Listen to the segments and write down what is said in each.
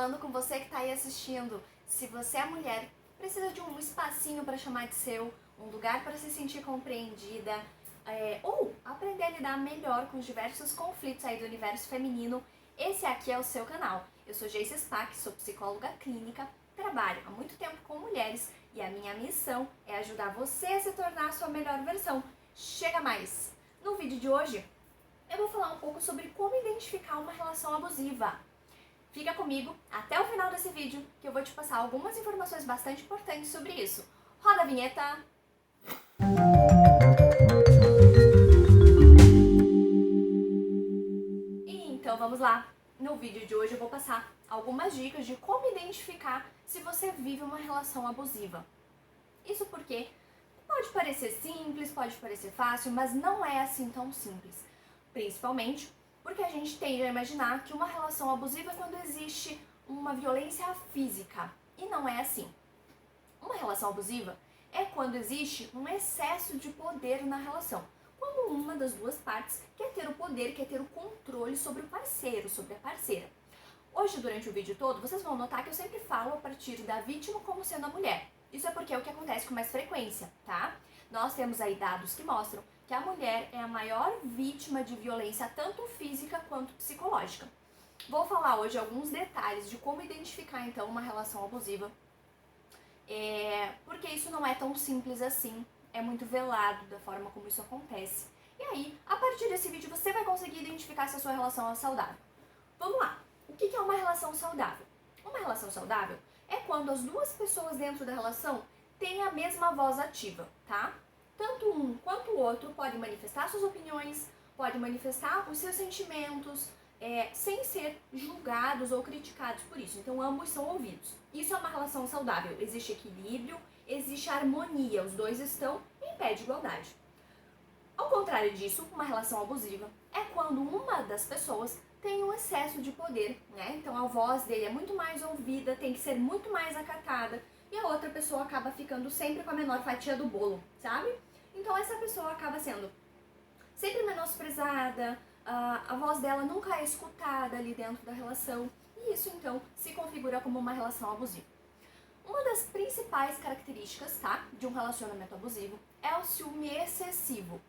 falando com você que está aí assistindo. Se você é mulher, precisa de um espacinho para chamar de seu, um lugar para se sentir compreendida, ou aprender a lidar melhor com os diversos conflitos aí do universo feminino, esse aqui é o seu canal. Eu sou Geissi Spack, sou psicóloga clínica, trabalho há muito tempo com mulheres e a minha missão é ajudar você a se tornar a sua melhor versão. Chega mais! No vídeo de hoje, eu vou falar um pouco sobre como identificar uma relação abusiva. Fica comigo até o final desse vídeo que eu vou te passar algumas informações bastante importantes sobre isso. Roda a vinheta! Então vamos lá! No vídeo de hoje eu vou passar algumas dicas de como identificar se você vive uma relação abusiva. Isso porque pode parecer simples, pode parecer fácil, mas não é assim tão simples. Principalmente porque a gente tende a imaginar que uma relação abusiva é quando existe uma violência física. E não é assim. Uma relação abusiva é quando existe um excesso de poder na relação. Quando uma das duas partes quer ter o poder, quer ter o controle sobre o parceiro, sobre a parceira. Hoje, durante o vídeo todo, vocês vão notar que eu sempre falo a partir da vítima como sendo a mulher. Isso é porque é o que acontece com mais frequência, tá? Nós temos aí dados que mostram que a mulher é a maior vítima de violência, tanto física quanto psicológica. Vou falar hoje alguns detalhes de como identificar, então, uma relação abusiva. Porque isso não é tão simples assim, é muito velado da forma como isso acontece. E aí, a partir desse vídeo, você vai conseguir identificar se a sua relação é saudável. Vamos lá! O que é uma relação saudável? Uma relação saudável é quando as duas pessoas dentro da relação têm a mesma voz ativa, tá? Tanto um quanto o outro pode manifestar suas opiniões, pode manifestar os seus sentimentos, sem ser julgados ou criticados por isso. Então, ambos são ouvidos. Isso é uma relação saudável. Existe equilíbrio, existe harmonia. Os dois estão em pé de igualdade. Ao contrário disso, uma relação abusiva é quando uma das pessoas tem um excesso de poder, né? Então a voz dele é muito mais ouvida, tem que ser muito mais acatada, e a outra pessoa acaba ficando sempre com a menor fatia do bolo, sabe? Então essa pessoa acaba sendo sempre menosprezada, a voz dela nunca é escutada ali dentro da relação, e isso então se configura como uma relação abusiva. Uma das principais características, tá, de um relacionamento abusivo é o ciúme excessivo.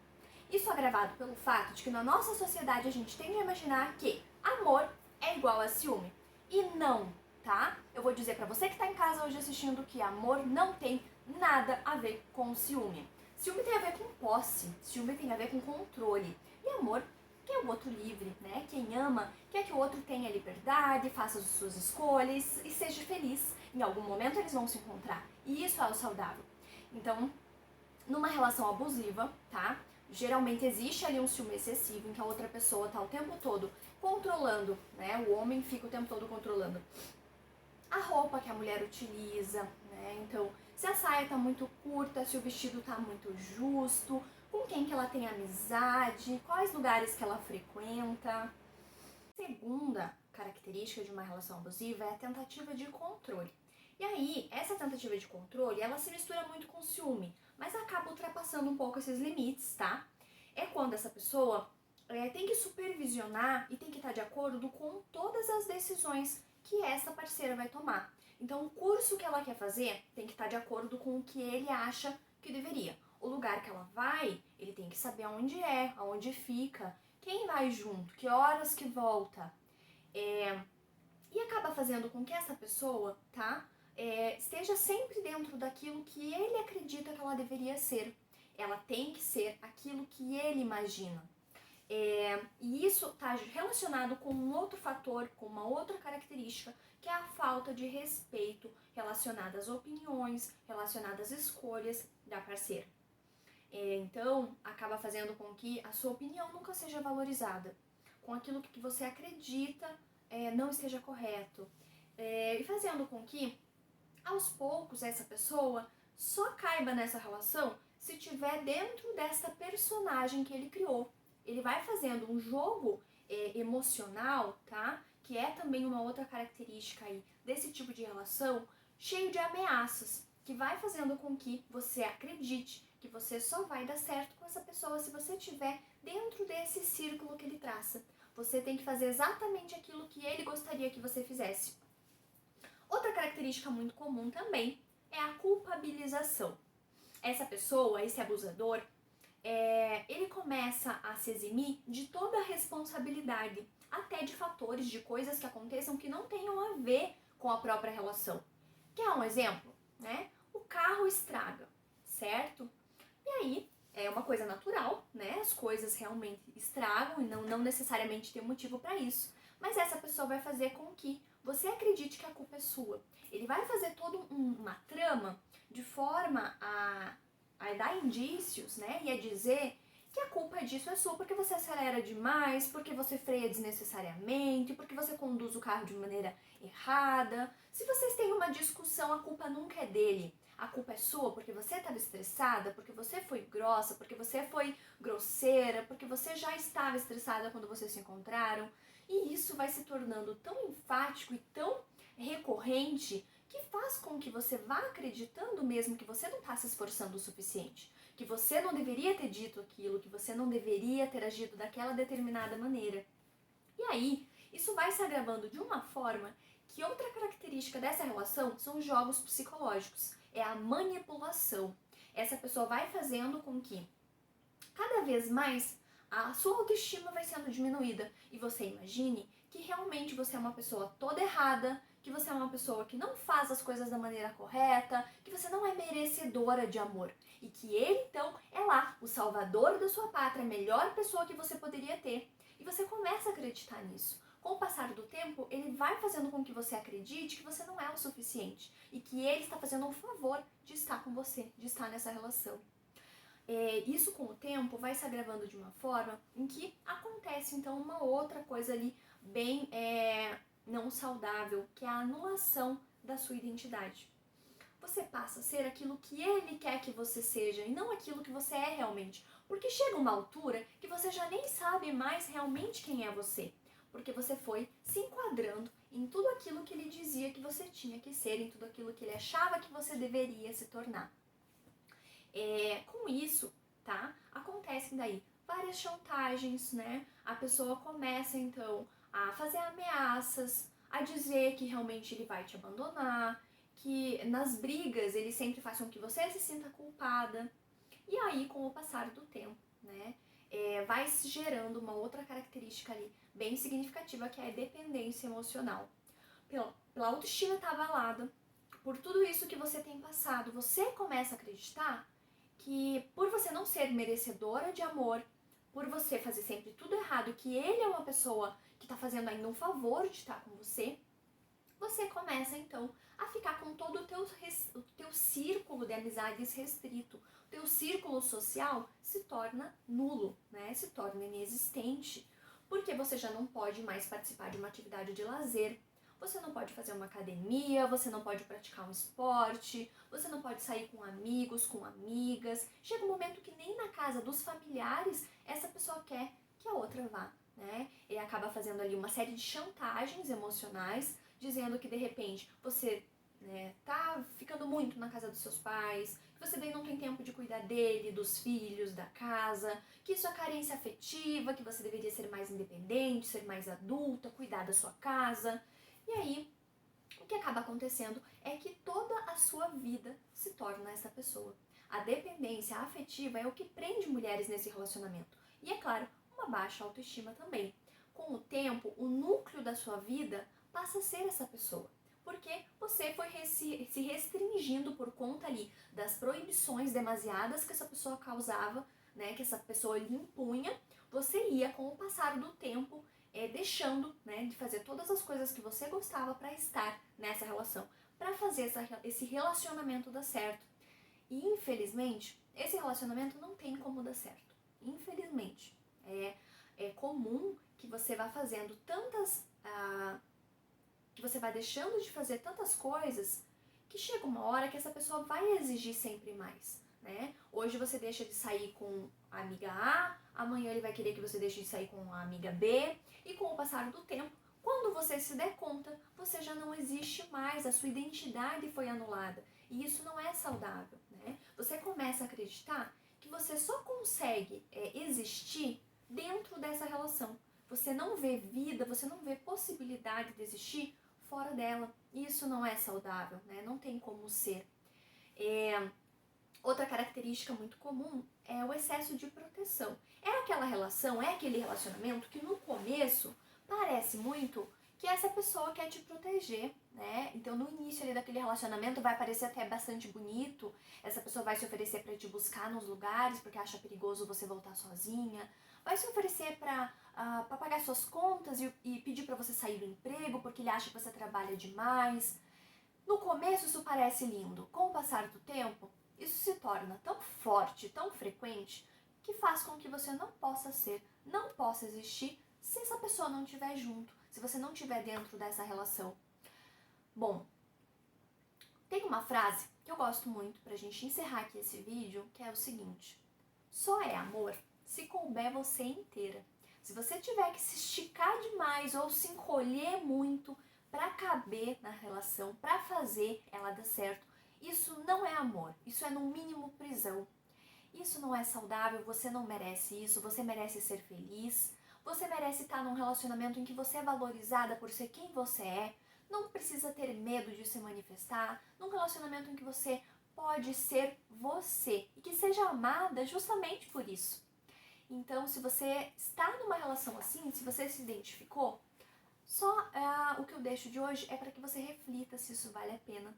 Isso é agravado pelo fato de que na nossa sociedade a gente tende a imaginar que amor é igual a ciúme. E não, tá? Eu vou dizer pra você que tá em casa hoje assistindo que amor não tem nada a ver com ciúme. Ciúme tem a ver com posse, ciúme tem a ver com controle. E amor quer o outro livre, né? Quem ama quer que o outro tenha liberdade, faça as suas escolhas e seja feliz. Em algum momento eles vão se encontrar. E isso é o saudável. Então, numa relação abusiva, tá? Geralmente existe ali um ciúme excessivo em que a outra pessoa tá o tempo todo controlando, né? O homem fica o tempo todo controlando a roupa que a mulher utiliza, né? Então, se a saia tá muito curta, se o vestido tá muito justo, com quem que ela tem amizade, quais lugares que ela frequenta. Segunda característica de uma relação abusiva é a tentativa de controle. E aí, essa tentativa de controle, ela se mistura muito com o ciúme, mas acaba ultrapassando um pouco esses limites, tá? É quando essa pessoa tem que supervisionar e tem que estar de acordo com todas as decisões que essa parceira vai tomar. Então, o curso que ela quer fazer tem que estar de acordo com o que ele acha que deveria. O lugar que ela vai, ele tem que saber aonde é, aonde fica, quem vai junto, que horas que volta. E acaba fazendo com que essa pessoa, tá, esteja sempre dentro daquilo que ele acredita que ela deveria ser. Ela tem que ser aquilo que ele imagina. E isso está relacionado com um outro fator, com uma outra característica, que é a falta de respeito relacionada às opiniões, relacionada às escolhas da parceira. Então, acaba fazendo com que a sua opinião nunca seja valorizada, com aquilo que você acredita não esteja correto, e fazendo com que, aos poucos, essa pessoa só caiba nessa relação se tiver dentro dessa personagem que ele criou. Ele vai fazendo um jogo emocional, tá? Que é também uma outra característica aí desse tipo de relação, cheio de ameaças, que vai fazendo com que você acredite que você só vai dar certo com essa pessoa se você estiver dentro desse círculo que ele traça. Você tem que fazer exatamente aquilo que ele gostaria que você fizesse. Outra característica muito comum também é a culpabilização. Essa pessoa, esse abusador, ele começa a se eximir de toda a responsabilidade, até de fatores, de coisas que aconteçam que não tenham a ver com a própria relação. Quer um exemplo? Né? O carro estraga, certo? E aí, é uma coisa natural, né? As coisas realmente estragam e não necessariamente tem um motivo para isso. Mas essa pessoa vai fazer com que você acredite que a culpa é sua. Ele vai fazer toda uma trama de forma a dar indícios, né? E a dizer que a culpa disso é sua porque você acelera demais, porque você freia desnecessariamente, porque você conduz o carro de maneira errada. Se vocês têm uma discussão, a culpa nunca é dele. A culpa é sua porque você estava estressada, porque você foi grossa, porque você foi grosseira, porque você já estava estressada quando vocês se encontraram. E isso vai se tornando tão enfático e tão recorrente que faz com que você vá acreditando mesmo que você não está se esforçando o suficiente, que você não deveria ter dito aquilo, que você não deveria ter agido daquela determinada maneira. E aí, isso vai se agravando de uma forma que outra característica dessa relação são os jogos psicológicos, é a manipulação. Essa pessoa vai fazendo com que cada vez mais a sua autoestima vai sendo diminuída e você imagine que realmente você é uma pessoa toda errada, que você é uma pessoa que não faz as coisas da maneira correta, que você não é merecedora de amor e que ele então é lá, o salvador da sua pátria, a melhor pessoa que você poderia ter. E você começa a acreditar nisso. Com o passar do tempo, ele vai fazendo com que você acredite que você não é o suficiente e que ele está fazendo um favor de estar com você, de estar nessa relação. Isso com o tempo vai se agravando de uma forma em que acontece então uma outra coisa ali bem não saudável, que é a anulação da sua identidade. Você passa a ser aquilo que ele quer que você seja e não aquilo que você é realmente. Porque chega uma altura que você já nem sabe mais realmente quem é você. Porque você foi se enquadrando em tudo aquilo que ele dizia que você tinha que ser, em tudo aquilo que ele achava que você deveria se tornar. Com isso, tá? Acontecem daí várias chantagens, né? A pessoa começa então a fazer ameaças, a dizer que realmente ele vai te abandonar, que nas brigas ele sempre faz com que você se sinta culpada. E aí, com o passar do tempo, né, vai se gerando uma outra característica ali bem significativa, que é a dependência emocional. Pela autoestima estar abalada, por tudo isso que você tem passado, você começa a acreditar que por você não ser merecedora de amor, por você fazer sempre tudo errado, que ele é uma pessoa que está fazendo ainda um favor de estar com você, você começa então a ficar com todo o teu círculo de amizades restrito. O teu círculo social se torna nulo, né? Se torna inexistente, porque você já não pode mais participar de uma atividade de lazer. Você não pode fazer uma academia, você não pode praticar um esporte, você não pode sair com amigos, com amigas. Chega um momento que nem na casa dos familiares essa pessoa quer que a outra vá, né? Ele acaba fazendo ali uma série de chantagens emocionais, dizendo que de repente você tá ficando muito na casa dos seus pais, que você daí não tem tempo de cuidar dele, dos filhos, da casa, que isso é carência afetiva, que você deveria ser mais independente, ser mais adulta, cuidar da sua casa. E aí, o que acaba acontecendo é que toda a sua vida se torna essa pessoa. A dependência afetiva é o que prende mulheres nesse relacionamento. E é claro, uma baixa autoestima também. Com o tempo, o núcleo da sua vida passa a ser essa pessoa. Porque você foi se restringindo por conta ali das proibições demasiadas que essa pessoa causava, né, que essa pessoa lhe impunha. Você ia, com o passar do tempo, deixando, né, de fazer todas as coisas que você gostava para estar nessa relação, para fazer esse relacionamento dar certo. E infelizmente, esse relacionamento não tem como dar certo. Infelizmente. É comum que você vá fazendo que você vai deixando de fazer tantas coisas que chega uma hora que essa pessoa vai exigir sempre mais, né? Hoje você deixa de sair com a amiga A, amanhã ele vai querer que você deixe de sair com a amiga B, e com o passar do tempo, quando você se der conta, você já não existe mais, a sua identidade foi anulada. E isso não é saudável, né? Você começa a acreditar que você só consegue existir dentro dessa relação. Você não vê vida, você não vê possibilidade de existir fora dela. Isso não é saudável, né? Não tem como ser. Outra característica muito comum é o excesso de proteção. É aquela relação, é aquele relacionamento que no começo parece muito que essa pessoa quer te proteger, né? Então no início ali daquele relacionamento vai parecer até bastante bonito, essa pessoa vai se oferecer para te buscar nos lugares porque acha perigoso você voltar sozinha, vai se oferecer para pagar suas contas e pedir para você sair do emprego porque ele acha que você trabalha demais. No começo isso parece lindo, com o passar do tempo isso se torna tão forte, tão frequente, que faz com que você não possa ser, não possa existir se essa pessoa não estiver junto, se você não estiver dentro dessa relação. Bom, tem uma frase que eu gosto muito pra gente encerrar aqui esse vídeo, que é o seguinte: só é amor se couber você inteira. Se você tiver que se esticar demais ou se encolher muito pra caber na relação, pra fazer ela dar certo, isso não é amor, isso é no mínimo prisão. Isso não é saudável, você não merece isso, você merece ser feliz, você merece estar num relacionamento em que você é valorizada por ser quem você é, não precisa ter medo de se manifestar, num relacionamento em que você pode ser você e que seja amada justamente por isso. Então, se você está numa relação assim, se você se identificou, só o que eu deixo de hoje é para que você reflita se isso vale a pena.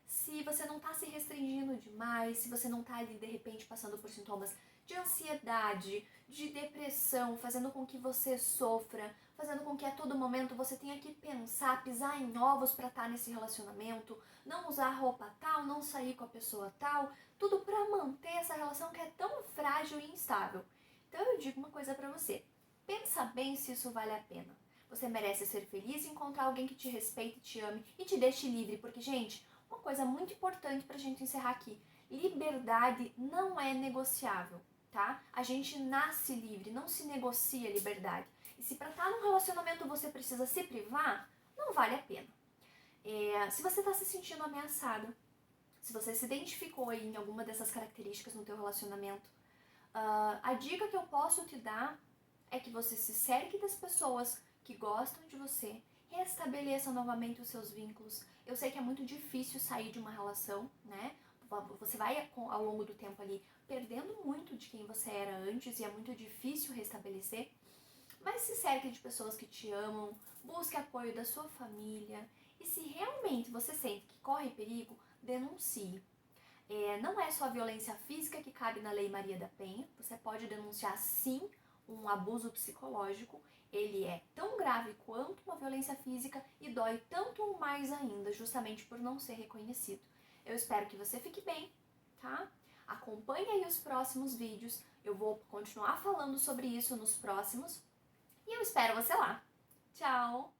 Se você não está se restringindo demais, se você não está ali de repente passando por sintomas de ansiedade, de depressão, fazendo com que você sofra, fazendo com que a todo momento você tenha que pensar, pisar em ovos para estar nesse relacionamento, não usar roupa tal, não sair com a pessoa tal, tudo para manter essa relação que é tão frágil e instável. Então eu digo uma coisa para você, pensa bem se isso vale a pena. Você merece ser feliz e encontrar alguém que te respeite, te ame e te deixe livre, porque, gente, uma coisa muito importante pra gente encerrar aqui, liberdade não é negociável, tá? A gente nasce livre, não se negocia liberdade. E se pra estar num relacionamento você precisa se privar, não vale a pena. Se você tá se sentindo ameaçada, se você se identificou aí em alguma dessas características no teu relacionamento, a dica que eu posso te dar é que você se cerque das pessoas que gostam de você, restabeleça novamente os seus vínculos. Eu sei que é muito difícil sair de uma relação, né? Você vai ao longo do tempo ali perdendo muito de quem você era antes e é muito difícil restabelecer. Mas se cerque de pessoas que te amam, busque apoio da sua família e se realmente você sente que corre perigo, denuncie. Não é só a violência física que cabe na Lei Maria da Penha, você pode denunciar sim um abuso psicológico, ele é tão grave quanto uma violência física e dói tanto mais ainda, justamente por não ser reconhecido. Eu espero que você fique bem, tá? Acompanhe aí os próximos vídeos, eu vou continuar falando sobre isso nos próximos e eu espero você lá. Tchau!